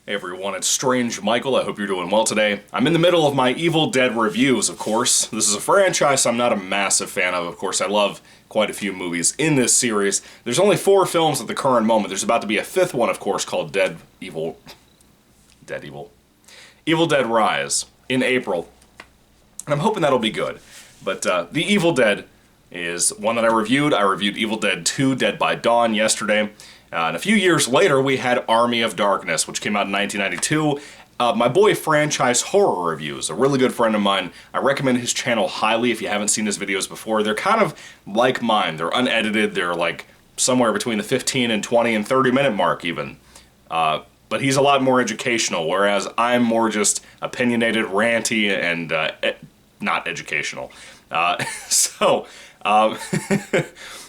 Hey everyone, it's Strange Michael. I hope you're doing well today. I'm in the middle of my Evil Dead reviews, of course. This is a franchise I'm not a massive fan of. Of course, I love quite a few movies in this series. There's only 4 films at the current moment. There's about to be a 5th one, of course, called Evil Dead Rise in April. And I'm hoping that'll be good. But The Evil Dead is one that I reviewed. I reviewed Evil Dead 2, Dead by Dawn yesterday. And a few years later, we had Army of Darkness, which came out in 1992. My boy Franchise Horror Reviews, a really good friend of mine. I recommend his channel highly if you haven't seen his videos before. They're kind of like mine. They're unedited. They're like somewhere between the 15 and 20 and 30 minute mark even. But he's a lot more educational, whereas I'm more just opinionated, ranty, and not educational.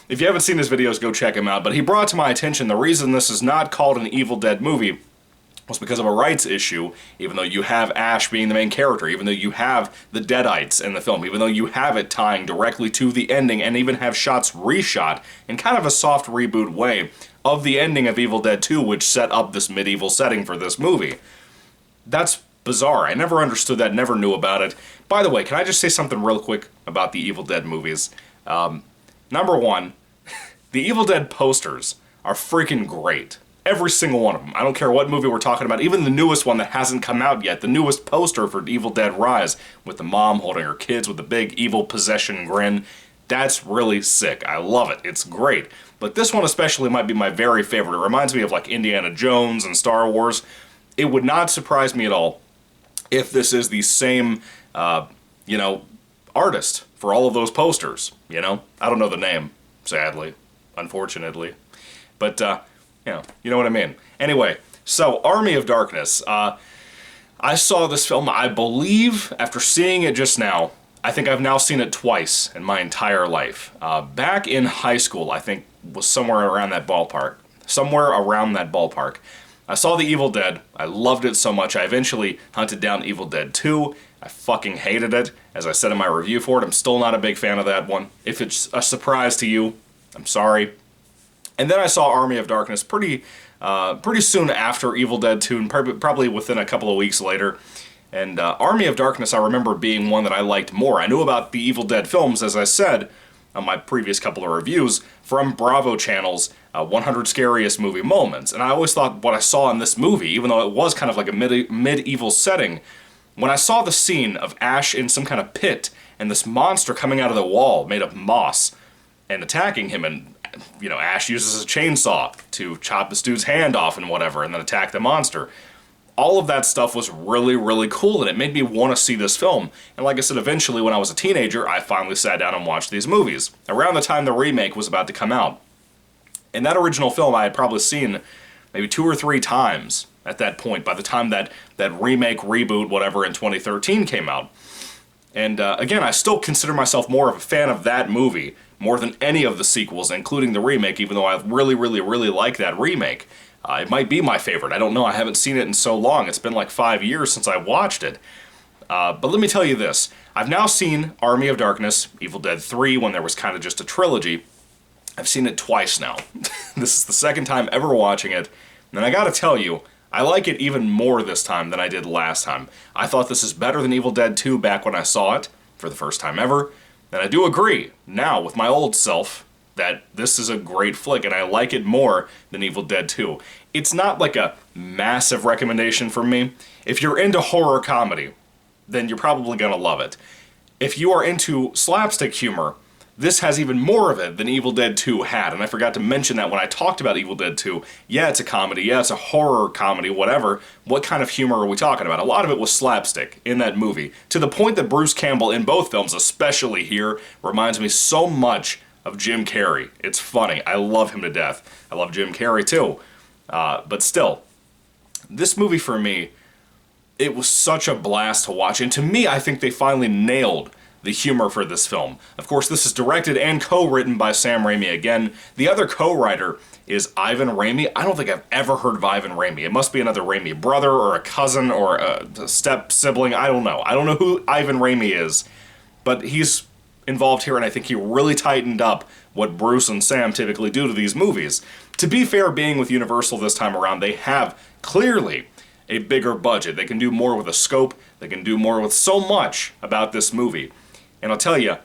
If you haven't seen his videos, go check him out. But he brought to my attention the reason this is not called an Evil Dead movie was because of a rights issue, even though you have Ash being the main character, even though you have the Deadites in the film, even though you have it tying directly to the ending, and even have shots reshot in kind of a soft reboot way of the ending of Evil Dead 2, which set up this medieval setting for this movie. That's bizarre. I never understood that, never knew about it. By the way, can I just say something real quick about the Evil Dead movies? Number one, the Evil Dead posters are freaking great. Every single one of them. I don't care what movie we're talking about. Even the newest one that hasn't come out yet. The newest poster for Evil Dead Rise with the mom holding her kids with the big evil possession grin. That's really sick. I love it. It's great. But this one especially might be my very favorite. It reminds me of like Indiana Jones and Star Wars. It would not surprise me at all if this is the same, artist for all of those posters, I don't know the name, sadly, unfortunately, but, you know what I mean. Anyway, so, Army of Darkness, I saw this film, I believe, after seeing it just now, I think I've now seen it twice in my entire life. Back in high school, I think, was somewhere around that ballpark. I saw The Evil Dead. I loved it so much, I eventually hunted down Evil Dead 2. I fucking hated it. As I said in my review for it, I'm still not a big fan of that one. If it's a surprise to you, I'm sorry. And then I saw Army of Darkness pretty soon after Evil Dead 2, and probably within a couple of weeks later. And Army of Darkness, I remember being one that I liked more. I knew about the Evil Dead films, as I said on my previous couple of reviews, from Bravo Channel's 100 Scariest Movie Moments. And I always thought what I saw in this movie, even though it was kind of like a medieval setting, when I saw the scene of Ash in some kind of pit and this monster coming out of the wall made of moss and attacking him, and Ash uses a chainsaw to chop this dude's hand off and whatever and then attack the monster. All of that stuff was really, really cool, and it made me want to see this film. And like I said, eventually when I was a teenager, I finally sat down and watched these movies, around the time the remake was about to come out. And that original film I had probably seen maybe 2 or 3 times at that point, by the time that remake, reboot, whatever, in 2013 came out. And again, I still consider myself more of a fan of that movie, more than any of the sequels, including the remake, even though I really, really, really like that remake. It might be my favorite. I don't know. I haven't seen it in so long. It's been like 5 years since I watched it. But let me tell you this. I've now seen Army of Darkness, Evil Dead 3, when there was kind of just a trilogy. I've seen it twice now. This is the second time ever watching it. And I gotta tell you, I like it even more this time than I did last time. I thought this is better than Evil Dead 2 back when I saw it, for the first time ever. And I do agree, now, with my old self, that this is a great flick, and I like it more than Evil Dead 2. It's not like a massive recommendation from me. If you're into horror comedy, then you're probably gonna love it. If you are into slapstick humor, this has even more of it than Evil Dead 2 had, and I forgot to mention that when I talked about Evil Dead 2. Yeah, it's a comedy, yeah, it's a horror comedy, whatever. What kind of humor are we talking about? A lot of it was slapstick in that movie, to the point that Bruce Campbell in both films, especially here, reminds me so much of Jim Carrey. It's funny. I love him to death. I love Jim Carrey too. But still, this movie for me, it was such a blast to watch, and to me, I think they finally nailed the humor for this film. Of course, this is directed and co-written by Sam Raimi again. The other co-writer is Ivan Raimi. I don't think I've ever heard of Ivan Raimi. It must be another Raimi brother or a cousin or a step-sibling. I don't know. I don't know who Ivan Raimi is, but he's involved here, and I think he really tightened up what Bruce and Sam typically do to these movies. To be fair, being with Universal this time around, they have clearly a bigger budget. They can do more with a scope. They can do more with so much about this movie. And I'll tell you,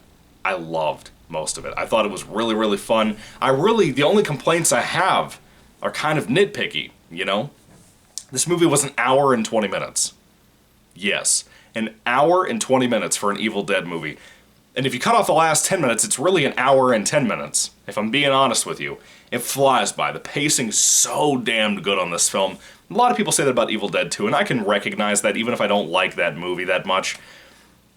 I loved most of it. I thought it was really, really fun. The only complaints I have are kind of nitpicky, you know? This movie was an hour and 20 minutes. Yes, an hour and 20 minutes for an Evil Dead movie. And if you cut off the last 10 minutes, it's really an hour and 10 minutes, if I'm being honest with you. It flies by. The pacing's so damned good on this film. A lot of people say that about Evil Dead 2, and I can recognize that even if I don't like that movie that much.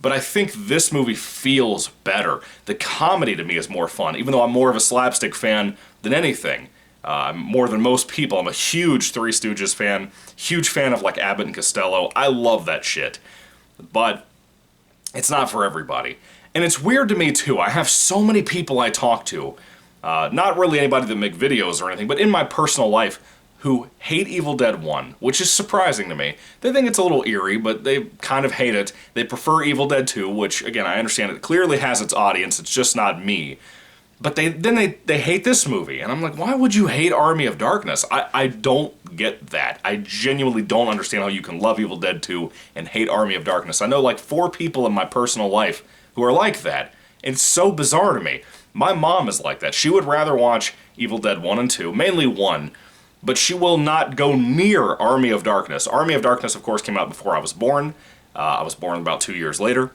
But I think this movie feels better. The comedy to me is more fun, even though I'm more of a slapstick fan than anything. More than most people. I'm a huge Three Stooges fan, huge fan of like Abbott and Costello. I love that shit. But it's not for everybody. And it's weird to me too. I have so many people I talk to, not really anybody that make videos or anything, but in my personal life, who hate Evil Dead 1, which is surprising to me. They think it's a little eerie, but they kind of hate it. They prefer Evil Dead 2, which, again, I understand it clearly has its audience, it's just not me. But they hate this movie, and I'm like, why would you hate Army of Darkness? I don't get that. I genuinely don't understand how you can love Evil Dead 2 and hate Army of Darkness. I know like 4 people in my personal life who are like that. It's so bizarre to me. My mom is like that. She would rather watch Evil Dead 1 and 2, mainly 1, but she will not go near Army of Darkness. Army of Darkness, of course, came out before I was born. I was born about 2 years later.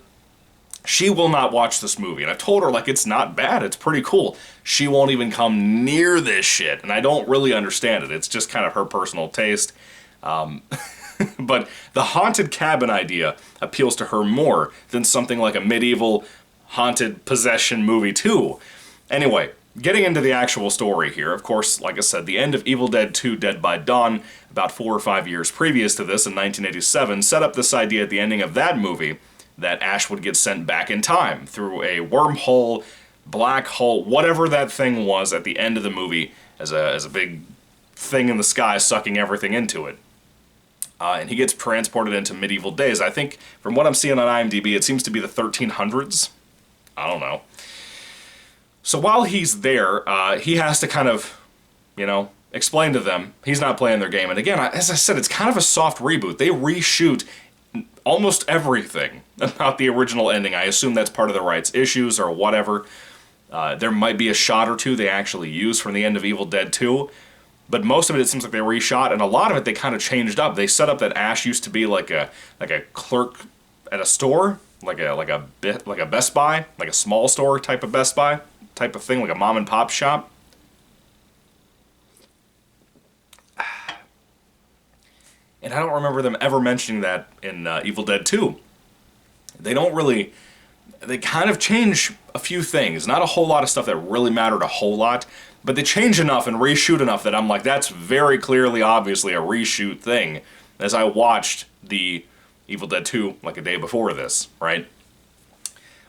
She will not watch this movie, and I told her, like, it's not bad, it's pretty cool. She won't even come near this shit, and I don't really understand it. It's just kind of her personal taste. But the haunted cabin idea appeals to her more than something like a medieval haunted possession movie too. Anyway, getting into the actual story here, of course, like I said, the end of Evil Dead 2 Dead by Dawn, about 4 or 5 years previous to this in 1987, set up this idea at the ending of that movie that Ash would get sent back in time through a wormhole, black hole, whatever that thing was at the end of the movie as a big thing in the sky sucking everything into it. And he gets transported into medieval days. I think, from what I'm seeing on IMDb, it seems to be the 1300s. I don't know. So while he's there, he has to kind of, you know, explain to them he's not playing their game. And again, as I said, it's kind of a soft reboot. They reshoot almost everything about the original ending. I assume that's part of the rights issues or whatever. There might be a shot or two they actually use from the end of Evil Dead 2. But most of it seems like they reshot, and a lot of it they kind of changed up. They set up that Ash used to be like a clerk at a store, like a Best Buy, like a small store type of Best Buy type of thing, like a mom and pop shop. And I don't remember them ever mentioning that in Evil Dead 2. They kind of change a few things. Not a whole lot of stuff that really mattered a whole lot, but they change enough and reshoot enough that I'm like, that's very clearly, obviously, a reshoot thing, as I watched the Evil Dead 2 like a day before this, right?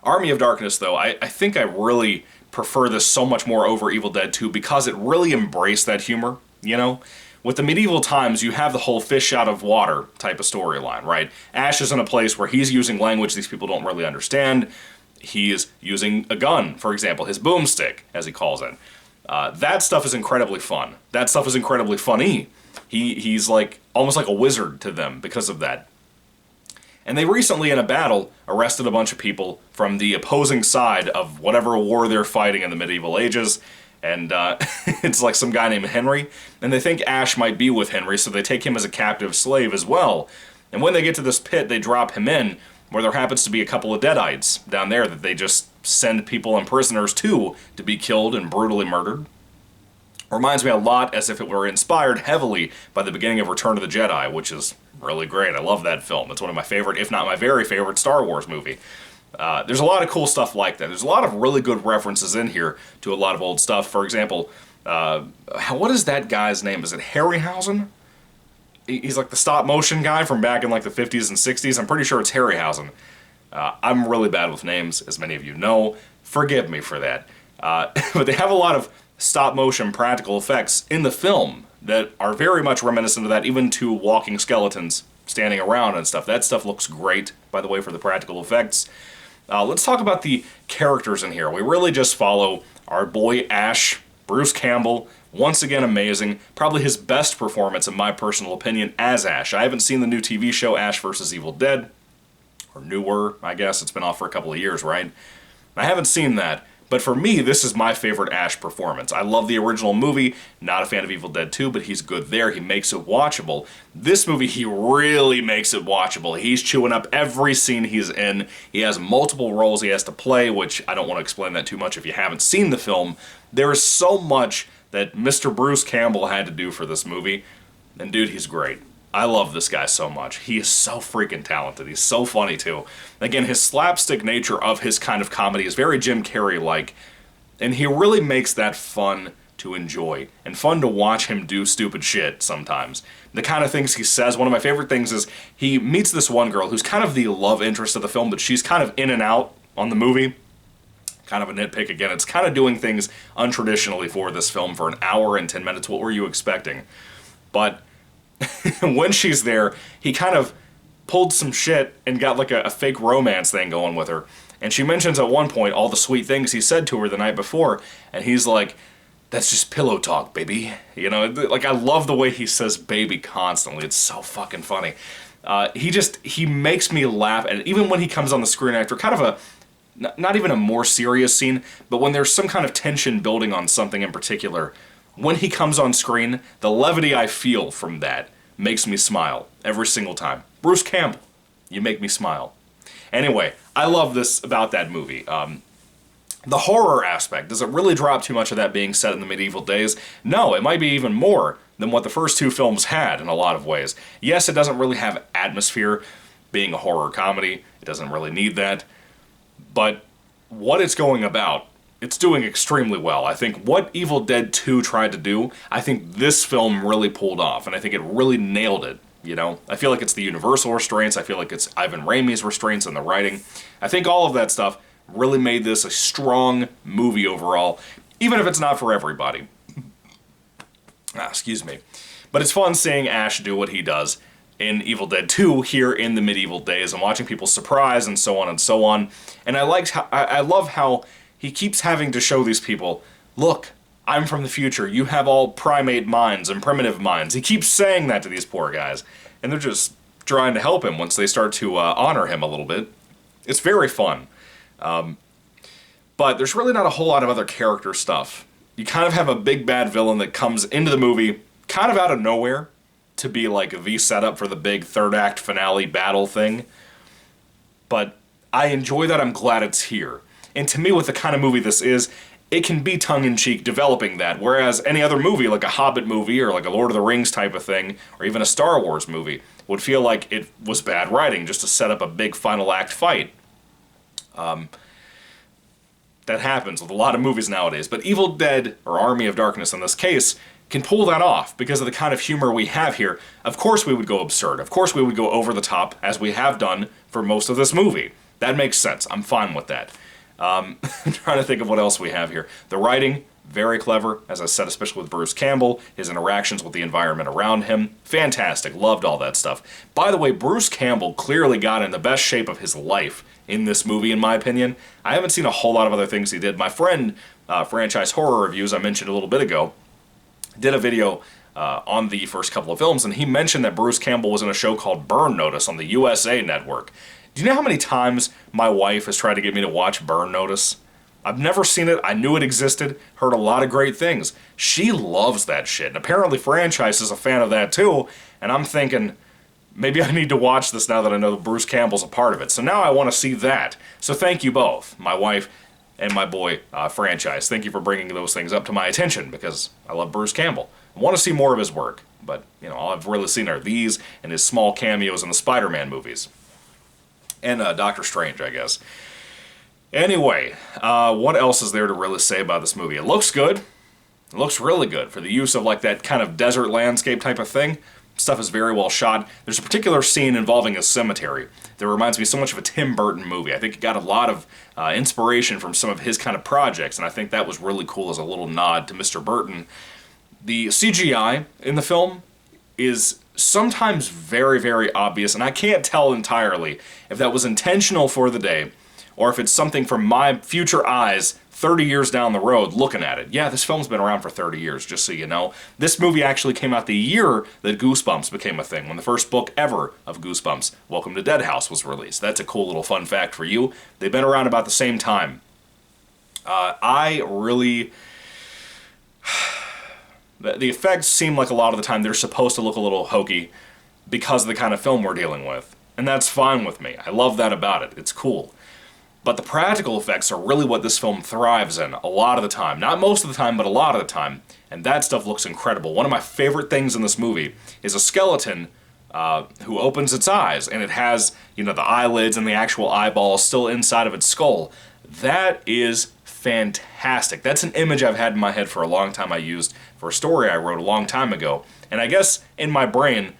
Army of Darkness, though, I think I really prefer this so much more over Evil Dead 2 because it really embraced that humor, you know? With the medieval times, you have the whole fish out of water type of storyline, right? Ash is in a place where he's using language these people don't really understand. He is using a gun, for example, his boomstick, as he calls it. That stuff is incredibly fun. That stuff is incredibly funny. He's like almost like a wizard to them because of that. And they recently, in a battle, arrested a bunch of people from the opposing side of whatever war they're fighting in the medieval ages. And it's like some guy named Henry. And they think Ash might be with Henry, so they take him as a captive slave as well. And when they get to this pit, they drop him in, where there happens to be a couple of Deadites down there that they just send people and prisoners to be killed and brutally murdered. Reminds me a lot as if it were inspired heavily by the beginning of Return of the Jedi, which is really great. I love that film. It's one of my favorite, if not my very favorite, Star Wars movie. There's a lot of cool stuff like that. There's a lot of really good references in here to a lot of old stuff. For example, what is that guy's name? Is it Harryhausen? He's like the stop motion guy from back in like the 50s and 60s. I'm pretty sure it's Harryhausen. I'm really bad with names, as many of you know. Forgive me for that. But they have a lot of stop motion practical effects in the film that are very much reminiscent of that, even to walking skeletons standing around and stuff. That stuff looks great, by the way, for the practical effects. Let's talk about the characters in here. We really just follow our boy Ash, Bruce Campbell, Once again, amazing. Probably his best performance, in my personal opinion, as Ash. I haven't seen the new TV show Ash vs. Evil Dead, or newer, I guess. It's been off for a couple of years, right? I haven't seen that. But for me, this is my favorite Ash performance. I love the original movie, not a fan of Evil Dead 2, but he's good there. He makes it watchable. This movie, he really makes it watchable. He's chewing up every scene he's in. He has multiple roles he has to play, which I don't want to explain that too much if you haven't seen the film. There is so much that Mr. Bruce Campbell had to do for this movie. And dude, he's great. I love this guy so much. He is so freaking talented. He's so funny, too. Again, his slapstick nature of his kind of comedy is very Jim Carrey-like, and he really makes that fun to enjoy, and fun to watch him do stupid shit sometimes. The kind of things he says, one of my favorite things is he meets this one girl who's kind of the love interest of the film, but she's kind of in and out on the movie. Kind of a nitpick again. It's kind of doing things untraditionally for this film for an hour and 10 minutes. What were you expecting? But when she's there, he kind of pulled some shit and got like a fake romance thing going with her. And she mentions at one point all the sweet things he said to her the night before, and he's like, that's just pillow talk, baby. You know, like, I love the way he says baby constantly. It's so fucking funny. He makes me laugh, and even when he comes on the screen after kind of not even a more serious scene, but when there's some kind of tension building on something in particular, when he comes on screen, the levity I feel from that makes me smile every single time. Bruce Campbell, you make me smile. Anyway, I love this about that movie. The horror aspect, does it really drop too much of that being set in the medieval days? No, it might be even more than what the first two films had in a lot of ways. Yes, it doesn't really have atmosphere, being a horror comedy. It doesn't really need that. But what it's going about, it's doing extremely well. I think what Evil Dead 2 tried to do, I think this film really pulled off, and I think it really nailed it, you know? I feel like it's the Universal restraints, I feel like it's Ivan Raimi's restraints in the writing. I think all of that stuff really made this a strong movie overall, even if it's not for everybody. Excuse me. But it's fun seeing Ash do what he does in Evil Dead 2 here in the medieval days, and watching people surprise and so on and so on. And I love how he keeps having to show these people, look, I'm from the future. You have all primate minds and primitive minds. He keeps saying that to these poor guys. And they're just trying to help him once they start to honor him a little bit. It's very fun. But there's really not a whole lot of other character stuff. You kind of have a big bad villain that comes into the movie kind of out of nowhere to be like the setup for the big third act finale battle thing. But I enjoy that. I'm glad it's here. And to me, with the kind of movie this is, it can be tongue-in-cheek developing that, whereas any other movie, like a Hobbit movie or like a Lord of the Rings type of thing, or even a Star Wars movie, would feel like it was bad writing just to set up a big final act fight. That happens with a lot of movies nowadays, but Evil Dead, or Army of Darkness in this case, can pull that off because of the kind of humor we have here. Of course we would go absurd. Of course we would go over the top, as we have done for most of this movie. That makes sense. I'm fine with that. I'm trying to think of what else we have here. The writing, very clever, as I said, especially with Bruce Campbell, his interactions with the environment around him, fantastic, loved all that stuff. By the way, Bruce Campbell clearly got in the best shape of his life in this movie, in my opinion. I haven't seen a whole lot of other things he did. My friend, Franchise Horror Reviews, I mentioned a little bit ago, did a video on the first couple of films, and he mentioned that Bruce Campbell was in a show called Burn Notice on the USA Network. Do you know how many times my wife has tried to get me to watch Burn Notice? I've never seen it. I knew it existed. Heard a lot of great things. She loves that shit. And apparently Franchise is a fan of that too. And I'm thinking, maybe I need to watch this now that I know that Bruce Campbell's a part of it. So now I want to see that. So thank you both, my wife and my boy Franchise. Thank you for bringing those things up to my attention because I love Bruce Campbell. I want to see more of his work. But, you know, all I've really seen are these and his small cameos in the Spider-Man movies. And Doctor Strange, I guess. Anyway, what else is there to really say about this movie? It looks good. It looks really good for the use of like that kind of desert landscape type of thing. Stuff is very well shot. There's a particular scene involving a cemetery that reminds me so much of a Tim Burton movie. I think it got a lot of inspiration from some of his kind of projects, and I think that was really cool as a little nod to Mr. Burton. The CGI in the film is sometimes very, very obvious, and I can't tell entirely if that was intentional for the day or if it's something from my future eyes 30 years down the road looking at it. Yeah, this film's been around for 30 years, just so you know. This movie actually came out the year that Goosebumps became a thing, when the first book ever of Goosebumps, Welcome to Deadhouse, was released. That's a cool little fun fact for you. They've been around about the same time. I really... The effects seem like a lot of the time they're supposed to look a little hokey because of the kind of film we're dealing with. And that's fine with me. I love that about it. It's cool. But the practical effects are really what this film thrives in a lot of the time. Not most of the time, but a lot of the time. And that stuff looks incredible. One of my favorite things in this movie is a skeleton who opens its eyes, and it has, you know, the eyelids and the actual eyeballs still inside of its skull. That is fantastic. That's an image I've had in my head for a long time. I used for a story I wrote a long time ago. And I guess in my brain,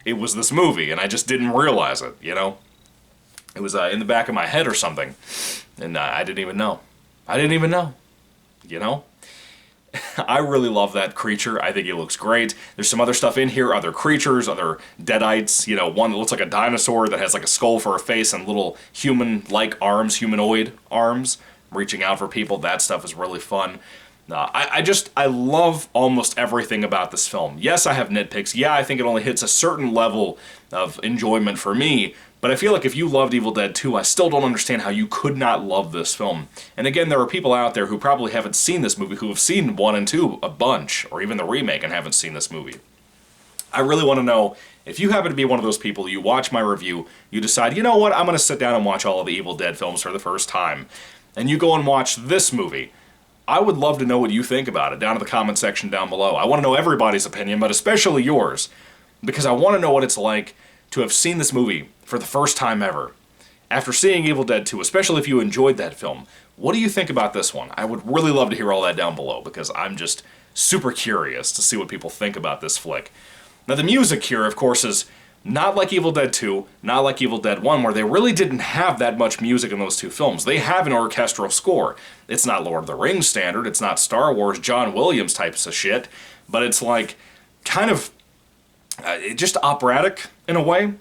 it was this movie, and I just didn't realize it, you know? It was in the back of my head or something, and I didn't even know. I didn't even know, you know? I really love that creature. I think he looks great. There's some other stuff in here, other creatures, other deadites, you know, one that looks like a dinosaur that has like a skull for a face and little human-like arms, humanoid arms, reaching out for people. That stuff is really fun. I love almost everything about this film. Yes, I have nitpicks. Yeah, I think it only hits a certain level of enjoyment for me, but I feel like if you loved Evil Dead 2, I still don't understand how you could not love this film. And again, there are people out there who probably haven't seen this movie, who have seen 1 and 2 a bunch, or even the remake, and haven't seen this movie. I really want to know, if you happen to be one of those people, you watch my review, you decide, you know what, I'm going to sit down and watch all of the Evil Dead films for the first time, and you go and watch this movie. I would love to know what you think about it down in the comment section down below. I want to know everybody's opinion, but especially yours, because I want to know what it's like to have seen this movie for the first time ever. After seeing Evil Dead 2, especially if you enjoyed that film, what do you think about this one? I would really love to hear all that down below, because I'm just super curious to see what people think about this flick. Now, the music here, of course, is not like Evil Dead 2, not like Evil Dead 1, where they really didn't have that much music in those two films. They have an orchestral score. It's not Lord of the Rings standard, it's not Star Wars, John Williams types of shit, but it's like kind of just operatic in a way,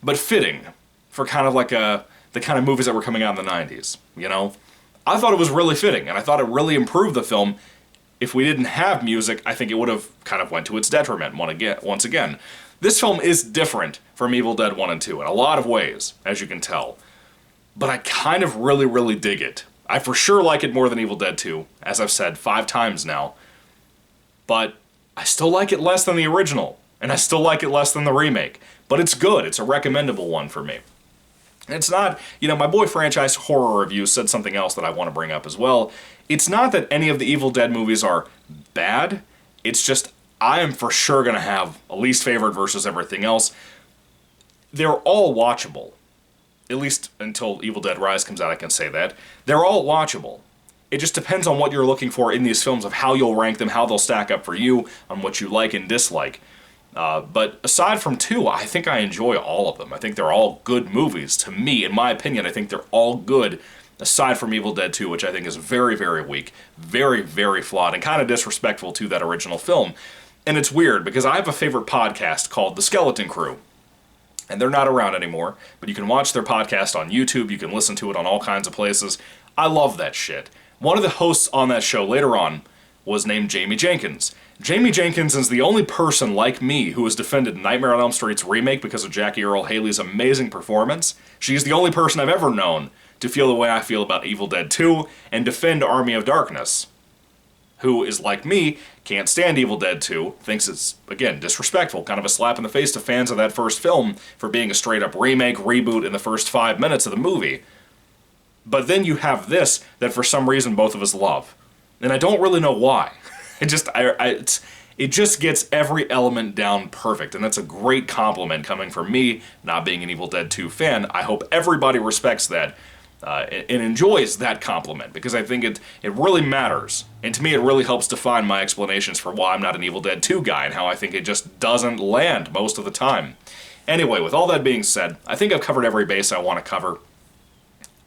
but fitting for kind of like the kind of movies that were coming out in the 90s, you know? I thought it was really fitting, and I thought it really improved the film. If we didn't have music, I think it would have kind of went to its detriment once again. This film is different from Evil Dead 1 and 2 in a lot of ways, as you can tell. But I kind of really, really dig it. I for sure like it more than Evil Dead 2, as I've said 5 times now. But I still like it less than the original, and I still like it less than the remake. But it's good. It's a recommendable one for me. It's not, you know, my boy Franchise Horror Review said something else that I want to bring up as well. It's not that any of the Evil Dead movies are bad. It's just, I am for sure going to have a least favorite versus everything else. They're all watchable. At least until Evil Dead Rise comes out, I can say that. They're all watchable. It just depends on what you're looking for in these films, of how you'll rank them, how they'll stack up for you, on what you like and dislike. But aside from 2, I think I enjoy all of them. I think they're all good movies. To me, in my opinion, I think they're all good, aside from Evil Dead 2, which I think is very, very weak, very, very flawed, and kind of disrespectful to that original film. And it's weird, because I have a favorite podcast called The Skeleton Crew. And they're not around anymore, but you can watch their podcast on YouTube, you can listen to it on all kinds of places. I love that shit. One of the hosts on that show later on was named Jamie Jenkins. Jamie Jenkins is the only person like me who has defended Nightmare on Elm Street's remake because of Jackie Earle Haley's amazing performance. She's the only person I've ever known to feel the way I feel about Evil Dead 2 and defend Army of Darkness, who is like me, can't stand Evil Dead 2, thinks it's, again, disrespectful, kind of a slap in the face to fans of that first film for being a straight-up remake, reboot in the first 5 minutes of the movie. But then you have this that for some reason both of us love. And I don't really know why. It just gets every element down perfect, and that's a great compliment coming from me, not being an Evil Dead 2 fan. I hope everybody respects that and enjoys that compliment, because I think it really matters. And to me, it really helps define my explanations for why I'm not an Evil Dead 2 guy, and how I think it just doesn't land most of the time. Anyway, with all that being said, I think I've covered every base I want to cover.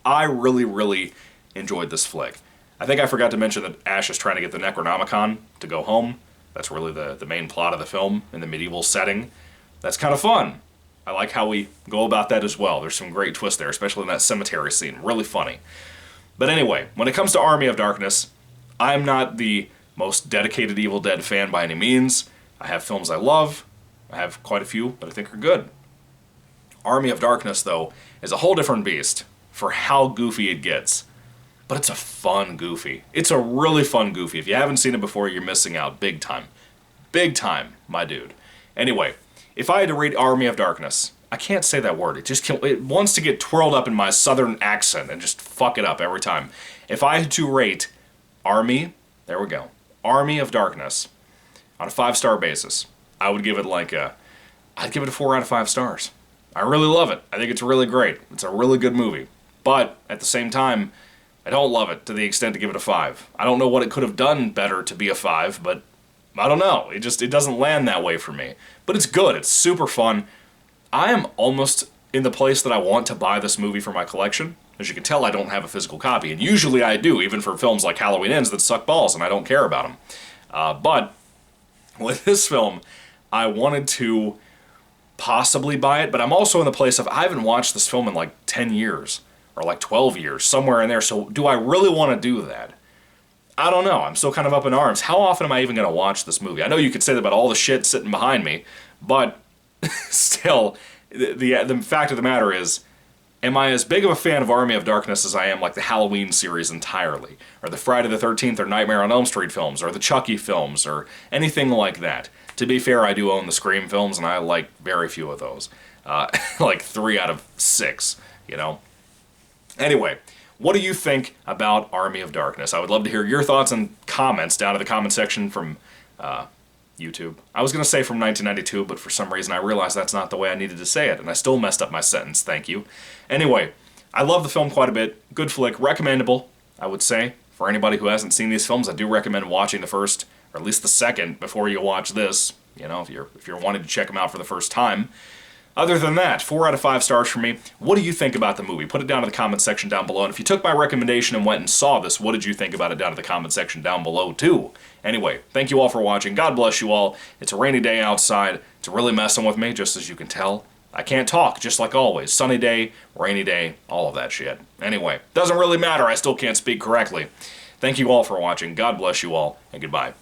I really, really enjoyed this flick. I think I forgot to mention that Ash is trying to get the Necronomicon to go home. That's really the main plot of the film, in the medieval setting. That's kind of fun. I like how we go about that as well. There's some great twists there, especially in that cemetery scene. Really funny. But anyway, when it comes to Army of Darkness, I'm not the most dedicated Evil Dead fan by any means. I have films I love. I have quite a few that I think are good. Army of Darkness, though, is a whole different beast for how goofy it gets. But it's a fun Goofy. It's a really fun Goofy. If you haven't seen it before, you're missing out big time. Big time, my dude. Anyway, if I had to rate Army of Darkness, I can't say that word. It wants to get twirled up in my southern accent and just fuck it up every time. If I had to rate Army, there we go, Army of Darkness, on a 5-star basis, I would give it I'd give it a 4 out of 5 stars. I really love it. I think it's really great. It's a really good movie. But, at the same time, I don't love it to the extent to give it a 5. I don't know what it could have done better to be a 5, but I don't know. It doesn't land that way for me. But it's good. It's super fun. I am almost in the place that I want to buy this movie for my collection. As you can tell, I don't have a physical copy, and usually I do, even for films like Halloween Ends that suck balls, and I don't care about them. But with this film, I wanted to possibly buy it, but I'm also in the place of I haven't watched this film in like 10 years, or like 12 years, somewhere in there, so do I really want to do that? I don't know. I'm still kind of up in arms. How often am I even going to watch this movie? I know you could say that about all the shit sitting behind me, but still, the fact of the matter is, am I as big of a fan of Army of Darkness as I am like the Halloween series entirely, or the Friday the 13th or Nightmare on Elm Street films, or the Chucky films, or anything like that? To be fair, I do own the Scream films, and I like very few of those. Like 3 out of 6, you know? Anyway, what do you think about Army of Darkness? I would love to hear your thoughts and comments down in the comment section from YouTube. I was going to say from 1992, but for some reason I realized that's not the way I needed to say it, and I still messed up my sentence, thank you. Anyway, I love the film quite a bit. Good flick, recommendable, I would say. For anybody who hasn't seen these films, I do recommend watching the first, or at least the second, before you watch this, you know, if you're wanting to check them out for the first time. Other than that, 4 out of 5 stars for me. What do you think about the movie? Put it down in the comment section down below. And if you took my recommendation and went and saw this, what did you think about it down in the comment section down below too? Anyway, thank you all for watching. God bless you all. It's a rainy day outside. It's really messing with me, just as you can tell. I can't talk, just like always. Sunny day, rainy day, all of that shit. Anyway, doesn't really matter. I still can't speak correctly. Thank you all for watching. God bless you all, and goodbye.